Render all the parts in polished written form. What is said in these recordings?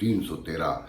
313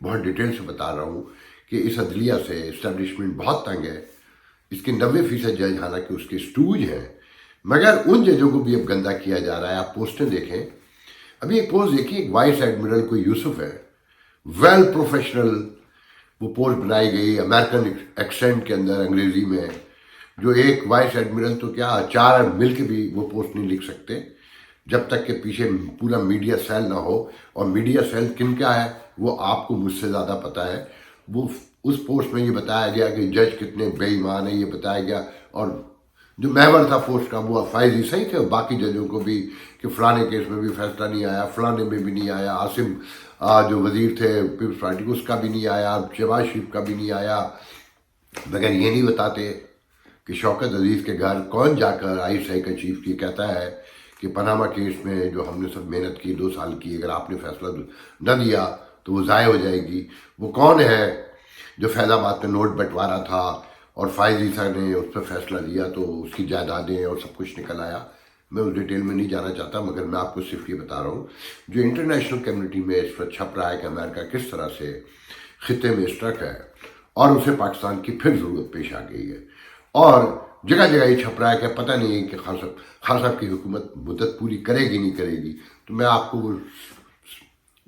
بہت ڈیٹیل سے بتا رہا ہوں کہ اس عدلیہ سے اسٹیبلشمنٹ بہت تنگ ہے. اس کے 90% جج حالانکہ اس کے اسٹوج ہیں، مگر ان ججوں کو بھی اب گندہ کیا جا رہا ہے. آپ پوسٹیں دیکھیں، ابھی ایک پوسٹ دیکھیں، ایک وائس ایڈمرل کوئی یوسف ہے، ویل پروفیشنل وہ پوسٹ بنائی گئی امریکن ایکسینٹ کے اندر انگریزی میں، جو ایک وائس ایڈمرل تو کیا 4 مل کے بھی وہ پوسٹ نہیں لکھ سکتے جب تک کہ پیچھے پورا میڈیا سیل نہ ہو. اور میڈیا سیل کن کا ہے وہ آپ کو مجھ سے زیادہ پتہ ہے. وہ اس پوسٹ میں یہ بتایا گیا کہ جج کتنے بے ایمان ہیں، یہ بتایا گیا. اور جو محور تھا پوسٹ کا وہ فائزی صحیح تھے، اور باقی ججوں کو بھی کہ فلانے کیس میں بھی فیصلہ نہیں آیا، فلانے میں بھی نہیں آیا، عاصم جو وزیر تھے پیپلز پارٹی کو اس کا بھی نہیں آیا، شہباز شریف کا بھی نہیں آیا. مگر یہ نہیں بتاتے کہ شوکت عزیز کے گھر کون جا کر آئی سی کا چیف کی کہتا ہے کہ پاناما کیس میں جو ہم نے سب محنت کی 2 سال کی، اگر آپ نے فیصلہ نہ دیا تو وہ ضائع ہو جائے گی. وہ کون ہے جو فیض آباد میں نوٹ بٹوارا تھا اور فائز عیسیٰ نے اس پہ فیصلہ لیا تو اس کی جائیدادیں اور سب کچھ نکل آیا. میں اس ڈیٹیل میں نہیں جانا چاہتا، مگر میں آپ کو صرف یہ بتا رہا ہوں جو انٹرنیشنل کمیونٹی میں اس پر چھپ رہا ہے کہ امریکہ کس طرح سے خطے میں اسٹرک ہے اور اسے پاکستان کی پھر ضرورت پیش آ گئی ہے. اور جگہ جگہ یہ چھپ رہا ہے کہ پتہ نہیں ہے کہ خان صاحب کی حکومت مدت پوری کرے گی نہیں کرے گی. تو میں آپ کو وہ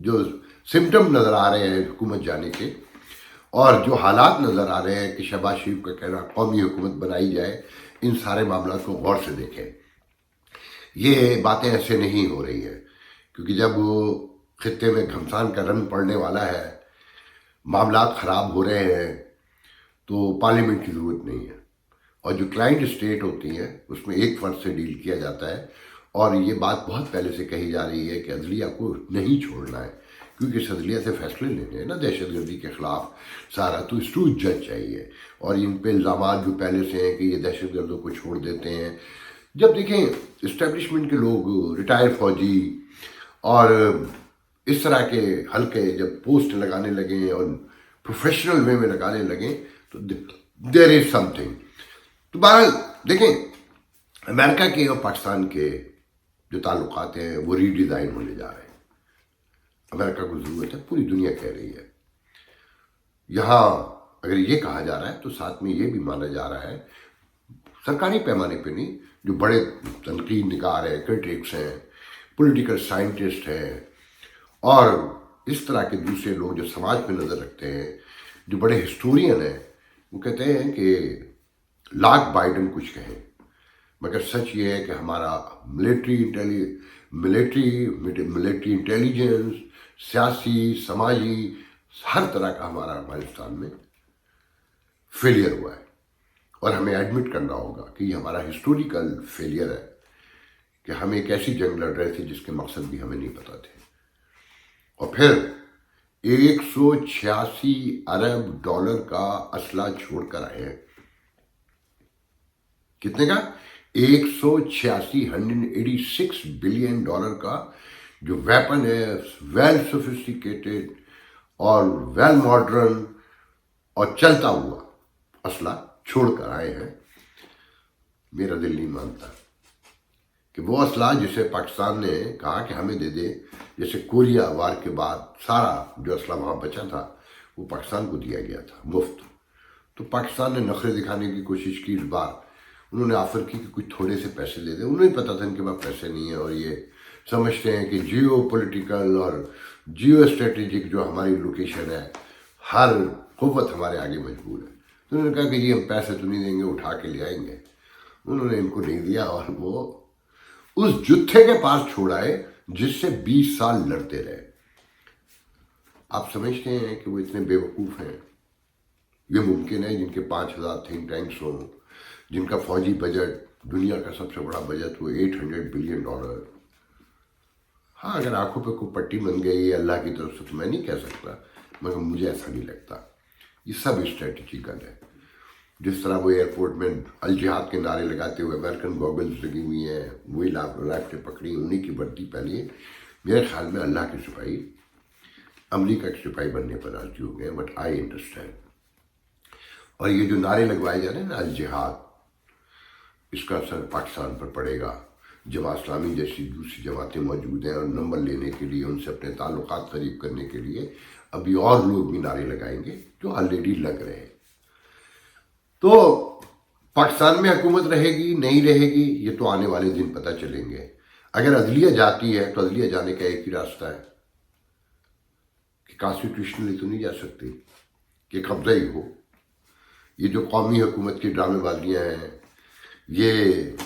جو سمٹم نظر آ رہے ہیں حکومت جانے کے اور جو حالات نظر آ رہے ہیں کہ شہباز شریف کا کہنا قومی حکومت بنائی جائے، ان سارے معاملات کو غور سے دیکھیں. یہ باتیں ایسے نہیں ہو رہی ہیں، کیونکہ جب وہ خطے میں گھمسان کا رنگ پڑنے والا ہے، معاملات خراب ہو رہے ہیں، تو پارلیمنٹ کی ضرورت نہیں ہے. اور جو کلائنٹ اسٹیٹ ہوتی ہیں اس میں ایک فرد سے ڈیل کیا جاتا ہے. اور یہ بات بہت پہلے سے کہی جا رہی ہے کہ عدلیہ کو نہیں چھوڑنا ہے، کیونکہ اس عدلیہ سے فیصلے لینے ہیں نا دہشت گردی کے خلاف سارا، تو اسٹوج جج چاہیے. اور ان پہ الزامات جو پہلے سے ہیں کہ یہ دہشت گردوں کو چھوڑ دیتے ہیں. جب دیکھیں اسٹیبلشمنٹ کے لوگ، ریٹائر فوجی اور اس طرح کے حلقے جب پوسٹ لگانے لگیں اور پروفیشنل وے میں لگانے لگیں تو دیر از سم تھنگ. تو بہرحال دیکھیں امریکہ کے اور پاکستان کے جو تعلقات ہیں وہ ری ڈیزائن ہونے جا رہے ہیں. امریکہ کو ضرورت ہے، پوری دنیا کہہ رہی ہے. یہاں اگر یہ کہا جا رہا ہے تو ساتھ میں یہ بھی مانا جا رہا ہے، سرکاری پیمانے پہ نہیں، جو بڑے تنقید نگار ہیں، کرٹکس ہیں، پولیٹیکل سائنٹسٹ ہیں اور اس طرح کے دوسرے لوگ جو سماج پہ نظر رکھتے ہیں، جو بڑے ہسٹورین ہیں، وہ کہتے ہیں کہ لاکھ بائیڈن کچھ کہیں، مگر سچ یہ ہے کہ ہمارا ملٹری انٹیلیجنس، سیاسی، سماجی، ہر طرح کا ہمارا افغانستان میں فیلئر ہوا ہے. اور ہمیں ایڈمٹ کرنا ہوگا کہ یہ ہمارا ہسٹوریکل فیلئر ہے کہ ہم ایک ایسی جنگ لڑ رہے تھے جس کے مقصد بھی ہمیں نہیں پتہ تھے. اور پھر 186 ارب ڈالر کا اسلحہ چھوڑ کر آئے ہیں. کتنے کا؟ 186 بلین ڈالر کا جو ویپن ہے، ویل سوفسٹیکیٹڈ اور ویل ماڈرن اور چلتا ہوا اسلحہ چھوڑ کر آئے ہیں. میرا دل نہیں مانتا کہ وہ اسلحہ جسے پاکستان نے کہا کہ ہمیں دے دے، جیسے کوریا وار کے بعد سارا جو اسلحہ وہاں بچا تھا وہ پاکستان کو دیا گیا تھا مفت. تو پاکستان نے نخرے دکھانے کی کوشش کی. اس بار انہوں نے آفر کی کہ کچھ تھوڑے سے پیسے دے دیں. انہیں پتہ تھا ان کے پاس پیسے نہیں ہیں اور یہ سمجھتے ہیں کہ جیو پولیٹیکل اور جیو اسٹریٹجک جو ہماری لوکیشن ہے، ہر قوت ہمارے آگے مجبور ہے. تو انہوں نے کہا کہ جی ہم پیسے تو نہیں دیں گے، اٹھا کے لے آئیں گے. انہوں نے ان کو نہیں دیا اور وہ اس جتھے کے پاس چھوڑائے جس سے 20 سال لڑتے رہے. آپ سمجھتے ہیں کہ وہ اتنے بے وقوف ہیں؟ یہ ممکن ہے جن کے 5000 تھنک ٹینکس ہوں، جن کا فوجی بجٹ دنیا کا سب سے بڑا بجٹ ہو 800 بلین ڈالر. ہاں اگر آنکھوں پہ کوئی پٹی بن گئی ہے اللہ کی طرف سے تو میں نہیں کہہ سکتا، مگر مجھے ایسا نہیں لگتا. یہ سب اسٹریٹجیکل ہے. جس طرح وہ ایئرپورٹ میں الجہاد کے نعرے لگاتے ہوئے امریکن گوگلز لگی ہوئی ہیں، وہی رائفلیں پکڑی، انہیں کی وردی پہنی ہے. میرے خیال میں اللہ کے سپاہی امریکہ کے سپاہی بننے پر راضی ہو گئے. But I understand. اور یہ جو نعرے لگوائے جا رہے ہیں نا الجہاد، اس کا اثر پاکستان پر پڑے گا. جماعت اسلامی جیسی دوسری جماعتیں موجود ہیں اور نمبر لینے کے لیے، ان سے اپنے تعلقات قریب کرنے کے لیے ابھی اور لوگ بھی نعرے لگائیں گے جو آلریڈی لگ رہے ہیں. تو پاکستان میں حکومت رہے گی نہیں رہے گی یہ تو آنے والے دن پتہ چلیں گے. اگر عدلیہ جاتی ہے تو عدلیہ جانے کا ایک ہی راستہ ہے کہ کانسٹیٹیوشنلی تو نہیں جا سکتی کہ قبضہ ہی ہو. یہ جو قومی حکومت کی ڈرامے بازیاں ہیں یہ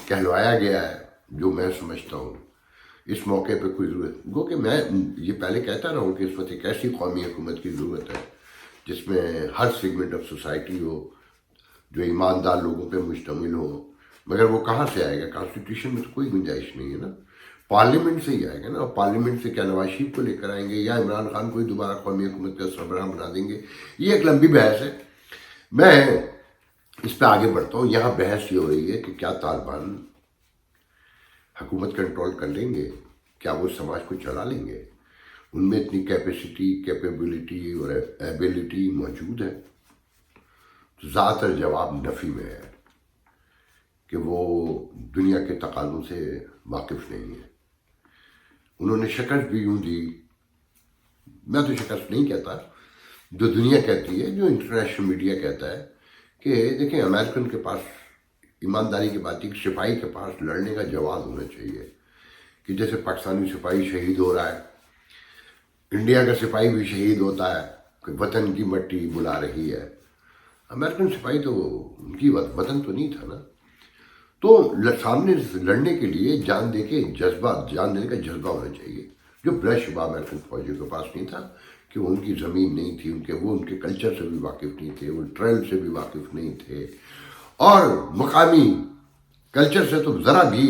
کہلوایا گیا ہے جو میں سمجھتا ہوں اس موقع پہ کوئی ضرورت گو کہ میں یہ پہلے کہتا رہا ہوں کہ اس وقت ایک ایسی قومی حکومت کی ضرورت ہے جس میں ہر سیگمنٹ آف سوسائٹی ہو جو ایماندار لوگوں پہ مشتمل ہو. مگر وہ کہاں سے آئے گا؟ کانسٹیٹیوشن میں تو کوئی گنجائش نہیں ہے نا. پارلیمنٹ سے ہی آئے گا نا. اور پارلیمنٹ سے کیا نواز شریف کو لے کر آئیں گے یا عمران خان کو ہی دوبارہ قومی حکومت کا سربراہ بنا دیں گے؟ یہ ایک لمبی بحث ہے. میں اس پہ آگے بڑھتا ہوں. یہاں بحث یہ ہو رہی ہے کہ کیا طالبان حکومت کنٹرول کر لیں گے؟ کیا وہ سماج کو چلا لیں گے؟ ان میں اتنی کیپیسٹی کیپیبلٹی اور ایبیلٹی موجود ہے؟ زیادہ تر جواب نفی میں ہے کہ وہ دنیا کے تقاضوں سے واقف نہیں ہے. انہوں نے شکست بھی یوں دی، میں تو شکست نہیں کہتا، جو دنیا کہتی ہے، جو انٹرنیشنل میڈیا کہتا ہے کہ دیکھیں امریکن کے پاس ایمانداری کی بات ایک سپاہی کے پاس لڑنے کا جواز ہونا چاہیے کہ جیسے پاکستانی سپاہی شہید ہو رہا ہے، انڈیا کا سپاہی بھی شہید ہوتا ہے کہ وطن کی مٹی بلا رہی ہے. امریکن سپاہی تو ان کی وطن تو نہیں تھا نا. تو سامنے لڑنے کے لیے جان دینے کا جذبہ ہونا چاہیے جو بلا شبہ امریکن فوجیوں کے پاس نہیں تھا کہ ان کی زمین نہیں تھی، وہ ان کے کلچر سے بھی واقف نہیں تھے، وہ ٹریل سے بھی واقف نہیں تھے اور مقامی کلچر سے تو ذرا بھی،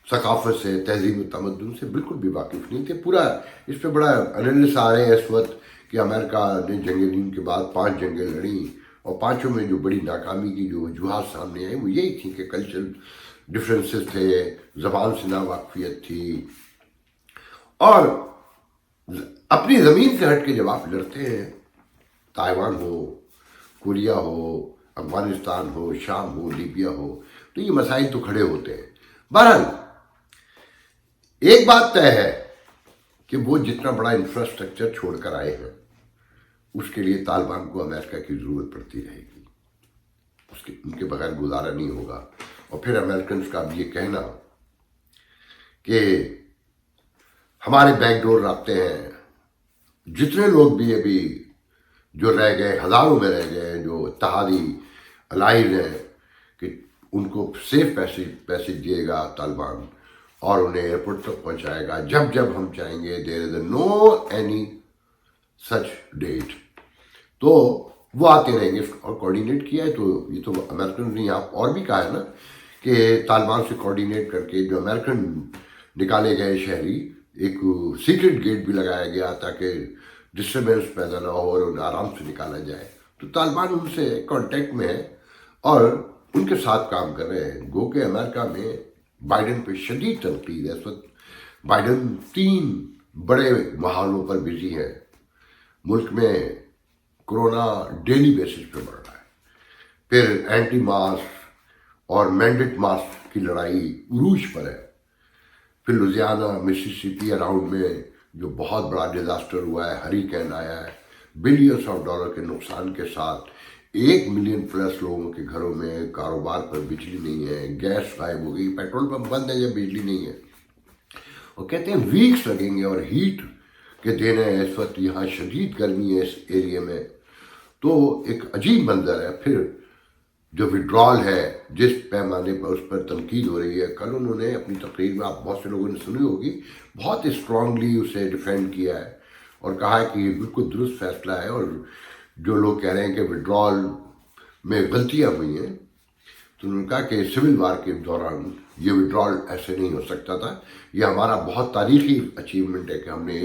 ثقافت سے، تہذیب و تمدن سے بالکل بھی واقف نہیں تھے. پورا اس پہ بڑا انالیسس آ رہے ہیں اس وقت کہ امریکہ نے جنگ کے بعد 5 جنگیں لڑیں اور 5 میں جو بڑی ناکامی کی جو وجوہات سامنے آئی وہ یہی تھی کہ کلچرل ڈفرینسز تھے، زبان سے ناواقفیت تھی. اور اپنی زمین سے ہٹ کے جب آپ لڑتے ہیں، تائیوان ہو، کوریا ہو، افغانستان ہو، شام ہو، لیبیا ہو، تو یہ مسائل تو کھڑے ہوتے ہیں. بہرحال ایک بات طے ہے کہ وہ جتنا بڑا انفراسٹرکچر چھوڑ کر آئے ہیں اس کے لیے طالبان کو امریکہ کی ضرورت پڑتی رہے گی. ان کے بغیر گزارا نہیں ہوگا. اور پھر امریکنز کا اب یہ کہنا کہ ہمارے بیک ڈور رابطے ہیں، جتنے لوگ بھی ابھی جو رہ گئے، ہزاروں میں رہ گئے جو اتحادی الائز ہیں، کہ ان کو سیف پیسج دیے گا طالبان اور انہیں ایئرپورٹ تک پہنچائے گا جب ہم چاہیں گے. دیر از نو اینی سچ ڈیٹ. تو وہ آتے رہیں گے اور کوارڈینیٹ کیا ہے. تو یہ تو امریکن نے یہاں اور بھی کہا ہے نا کہ طالبان سے کوارڈینیٹ کر کے جو امریکن نکالے گئے شہری، ایک سیکرٹ گیٹ بھی لگایا گیا تاکہ ڈسٹربینس پیدا نہ ہو اور انہیں آرام سے نکالا جائے. تو طالبان ان سے کانٹیکٹ میں ہے اور ان کے ساتھ کام کر رہے ہیں. گو کہ امریکہ میں بائیڈن پہ شدید تنقید ہے. اس وقت بائیڈن 3 بڑے محاوروں پر بزی ہے. ملک میں کرونا ڈیلی بیسس پہ بڑھ رہا ہے. پھر اینٹی ماسک اور مینڈیٹ ماسک کی لڑائی عروج پر ہے. پھر لوزیانا، مسیسپی اراؤنڈ میں جو بہت بڑا ڈیزاسٹر ہوا ہے، ہریکین آیا ہے، بلینز آف ڈالر کے نقصان کے ساتھ 1 ملین پلس لوگوں کے گھروں میں کاروبار پر بجلی نہیں ہے، گیس غائب ہو گئی، پیٹرول پمپ بند ہے یا بجلی نہیں ہے. وہ کہتے ہیں ویکس لگیں گے اور ہیٹ کے دن ہے اس وقت، یہاں شدید گرمی ہے اس ایریے میں. تو ایک عجیب منظر ہے. پھر جو وڈرال ہے جس پیمانے پر اس پر تنقید ہو رہی ہے، کل انہوں نے اپنی تقریر میں، آپ بہت سے لوگوں نے سنی ہوگی، بہت اسٹرانگلی اسے ڈیفینڈ کیا ہے اور کہا ہے کہ یہ بالکل درست فیصلہ ہے. اور جو لوگ کہہ رہے ہیں کہ وڈرال میں غلطیاں ہوئی ہیں، تو انہوں نے کہا کہ سول وار کے دوران یہ وڈرال ایسے نہیں ہو سکتا تھا. یہ ہمارا بہت تاریخی اچیومنٹ ہے کہ ہم نے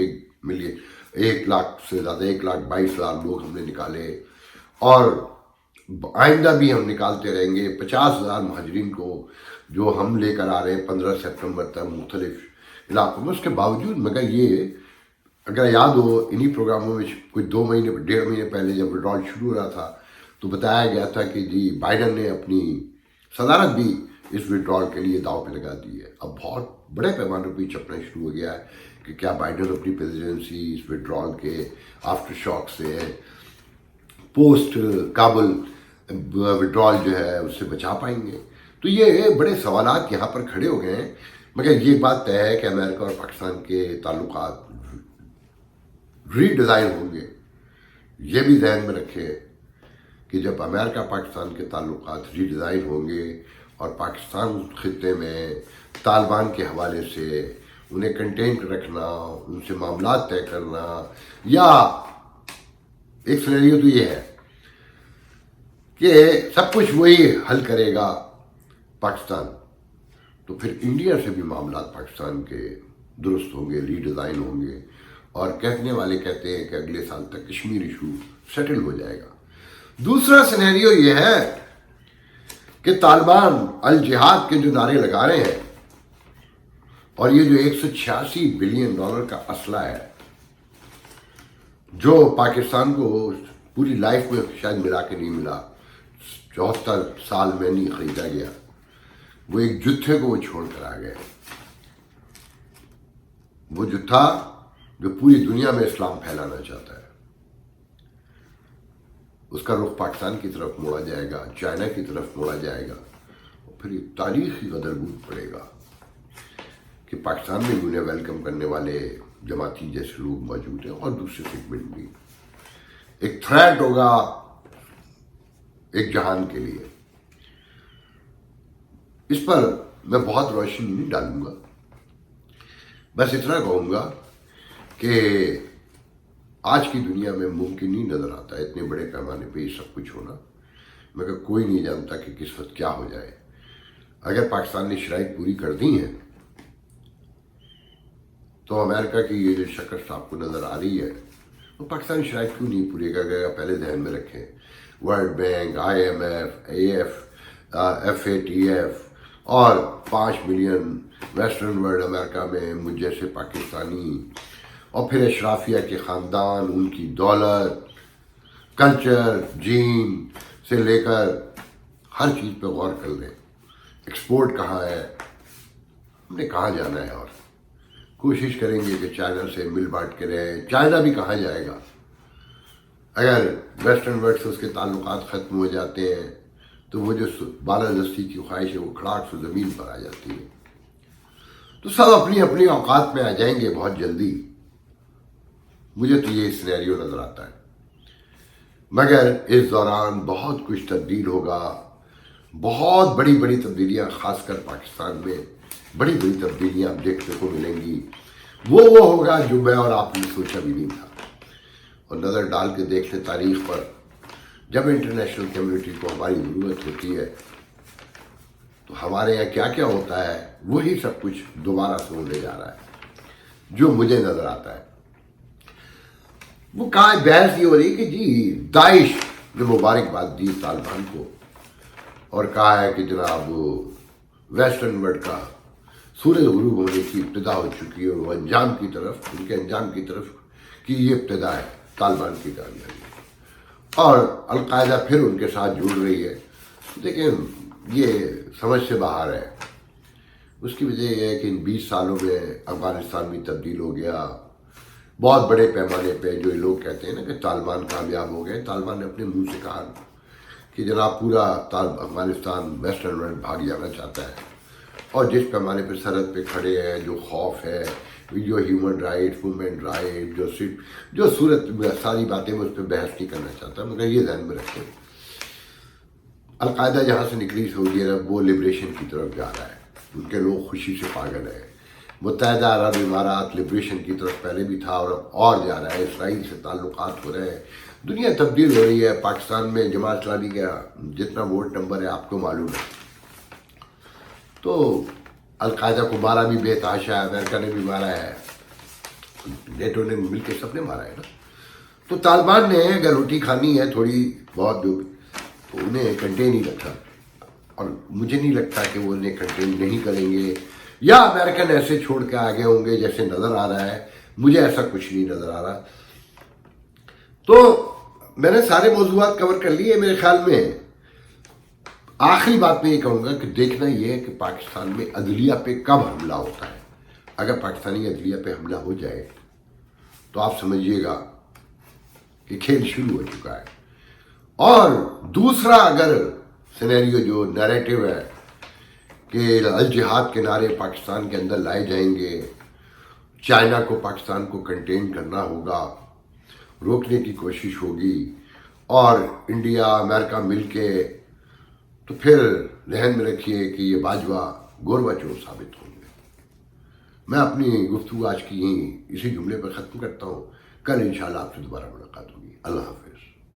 1 لاکھ سے زیادہ 1,22,000 لوگ ہم نے نکالے اور آئندہ بھی ہم نکالتے رہیں گے. 50,000 مہاجرین کو جو ہم لے کر آ رہے ہیں 15 سپٹمبر تک مختلف علاقوں میں. اس کے باوجود مگر یہ اگر یاد ہو انہی پروگراموں میں کوئی 1.5 مہینے پہلے جب وڈرال شروع ہو رہا تھا تو بتایا گیا تھا کہ جی بائیڈن نے اپنی صدارت بھی اس وڈرال کے لیے داؤ پہ لگا دی ہے. اب بہت بڑے پیمانے پہ چپنا شروع ہو گیا ہے کہ کیا بائیڈن اپنی پریزیڈنسی اس وڈرال کے آفٹر شاک سے پوسٹ کابل وڈرال جو ہے اس سے بچا پائیں گے. تو یہ بڑے سوالات یہاں پر کھڑے ہو گئے ہیں. مگر یہ بات طے ہے کہ امریکہ اور پاکستان کے تعلقات ری ڈیزائن ہوں گے. یہ بھی ذہن میں رکھے کہ جب امریکہ پاکستان کے تعلقات ری ڈیزائن ہوں گے اور پاکستان خطے میں طالبان کے حوالے سے انہیں کنٹینٹ رکھنا، ان سے معاملات طے کرنا، یا ایک سینیریو تو یہ ہے کہ سب کچھ وہی حل کرے گا پاکستان، تو پھر انڈیا سے بھی معاملات پاکستان کے درست ہوں گے، ری ڈیزائن ہوں گے، اور کہنے والے کہتے ہیں کہ اگلے سال تک کشمیر ایشو سیٹل ہو جائے گا. دوسرا سینیریو یہ ہے کہ طالبان الجہاد کے جو نعرے لگا رہے ہیں اور یہ جو $186 بلین کا اسلحہ ہے جو پاکستان کو پوری لائف میں شاید ملا کے نہیں ملا، 74 سال میں نہیں خریدا گیا، وہ ایک جتھے کو وہ چھوڑ کر آ گئے. وہ جتھا جو پوری دنیا میں اسلام پھیلانا چاہتا ہے، اس کا رخ پاکستان کی طرف موڑا جائے گا، چائنا کی طرف موڑا جائے گا، اور پھر ایک تاریخی غدربود پڑے گا کہ پاکستان میں انہیں ویلکم کرنے والے جماعتی جیسے لوگ موجود ہیں، اور دوسرے سیگمنٹ بھی. ایک تھریٹ ہوگا ایک جہان کے لیے. اس پر میں بہت روشنی نہیں ڈالوں گا، بس اتنا کہوں گا کہ آج کی دنیا میں ممکن نہیں نظر آتا ہے اتنے بڑے پیمانے پہ یہ سب کچھ ہونا، مگر کوئی نہیں جانتا کہ کس وقت کیا ہو جائے. اگر پاکستان نے شرائط پوری کر دی ہیں تو امریکہ کی یہ جو شکست آپ کو نظر آ رہی ہے، وہ پاکستانی شرائط کیوں نہیں پوری کر گیا؟ پہلے ذہن میں رکھیں، ورلڈ بینک، IMF، FATF اور 5 ملین ویسٹرن ورلڈ امریکہ میں مجھ جیسے پاکستانی، اور پھر اشرافیہ کے خاندان، ان کی دولت، کلچر، جین سے لے کر ہر چیز پہ غور کر لیں. ایکسپورٹ کہاں ہے، ہم نے کہاں جانا ہے، اور کوشش کریں گے کہ چائنا سے مل بانٹ کے رہیں. چائنا بھی کہاں جائے گا؟ اگر ویسٹرن ورلڈ سے اس کے تعلقات ختم ہو جاتے ہیں تو وہ جو بالادستی کی خواہش ہے وہ کھڑاک سے زمین پر آ جاتی ہے. تو سب اپنی اپنی اوقات میں آ جائیں گے بہت جلدی. مجھے تو یہ سینیریو نظر آتا ہے، مگر اس دوران بہت کچھ تبدیل ہوگا. بہت بڑی بڑی تبدیلیاں، خاص کر پاکستان میں بڑی بڑی تبدیلیاں اب دیکھنے کو ملیں گی. وہ ہوگا جو میں اور آپ نے سوچا بھی نہیں تھا. اور نظر ڈال کے دیکھ لیں تاریخ پر، جب انٹرنیشنل کمیونٹی کو ہماری ضرورت ہوتی ہے تو ہمارے یہاں کیا کیا ہوتا ہے، وہی سب کچھ دوبارہ سے ہونے جا رہا ہے جو مجھے نظر آتا ہے. وہ کہاں بحث یہ ہو رہی کہ جی داعش نے مبارکباد دی طالبان کو اور کہا ہے کہ جناب ویسٹرن ورلڈ کا سورج غروب ہونے کی ابتدا ہو چکی ہے، وہ انجام کی طرف، ان کے انجام کی طرف کی یہ ابتدا ہے طالبان کی کامیابی. اور القاعدہ پھر ان کے ساتھ جڑ رہی ہے. دیکھیں یہ سمجھ سے باہر ہے. اس کی وجہ یہ ہے کہ ان 20 سالوں میں افغانستان بھی تبدیل ہو گیا. بہت بڑے پیمانے پہ جو لوگ کہتے ہیں نا کہ طالبان کامیاب ہو گئے، طالبان نے اپنے منہ سے کہا کہ جناب پورا افغانستان ویسٹرن ورلڈ بھاگ جانا چاہتا ہے. اور جس پیمانے پہ سرحد پہ کھڑے ہیں، جو خوف ہے، جو ہیومن رائٹ، وومن رائٹ، جو صورت ساری باتیں میں اس پہ بحث نہیں کرنا چاہتا. مگر یہ ذہن میں رکھیں، القاعدہ جہاں سے نکلی سعودی عرب وہ لبریشن کی طرف جا رہا ہے. ان کے لوگ خوشی سے پاگل ہیں. متحدہ عرب امارات لبریشن کی طرف پہلے بھی تھا اور جا رہا ہے. اسرائیل سے تعلقات ہو رہے ہیں. دنیا تبدیل ہو رہی ہے. پاکستان میں جماعت اسلامی کا جتنا ووٹ نمبر ہے آپ کو معلوم ہے. تو القاعدہ کو مارا بھی بے تحاشا ہے، امریکہ نے بھی مارا ہے، نیٹو نے مل کے سب نے مارا ہے نا. تو طالبان نے اگر روٹی کھانی ہے تھوڑی بہت جو تو انہیں کنٹین ہی رکھا. اور مجھے نہیں لگتا کہ وہ انہیں کنٹین نہیں کریں گے یا امریکن ایسے چھوڑ کے آگے ہوں گے جیسے نظر آ رہا ہے. مجھے ایسا کچھ نہیں نظر آ رہا. تو میں نے سارے موضوعات کور کر لیے. میرے خیال میں آخری بات میں یہ کہوں گا کہ دیکھنا یہ ہے کہ پاکستان میں عدلیہ پہ کب حملہ ہوتا ہے. اگر پاکستانی عدلیہ پہ حملہ ہو جائے تو آپ سمجھیے گا کہ کھیل شروع ہو چکا ہے. اور دوسرا اگر سینیریو جو نیریٹو ہے کہ الجہاد کے نعرے پاکستان کے اندر لائے جائیں گے، چائنا کو پاکستان کو کنٹین کرنا ہوگا، روکنے کی کوشش ہوگی، اور انڈیا امریکہ مل کے، تو پھر ذہن میں رکھیے کہ یہ باجوہ گوروا چور ثابت ہوں گے. میں اپنی گفتگو آج کی اسی جملے پر ختم کرتا ہوں. کل انشاءاللہ آپ سے دوبارہ ملاقات ہوگی. اللہ حافظ.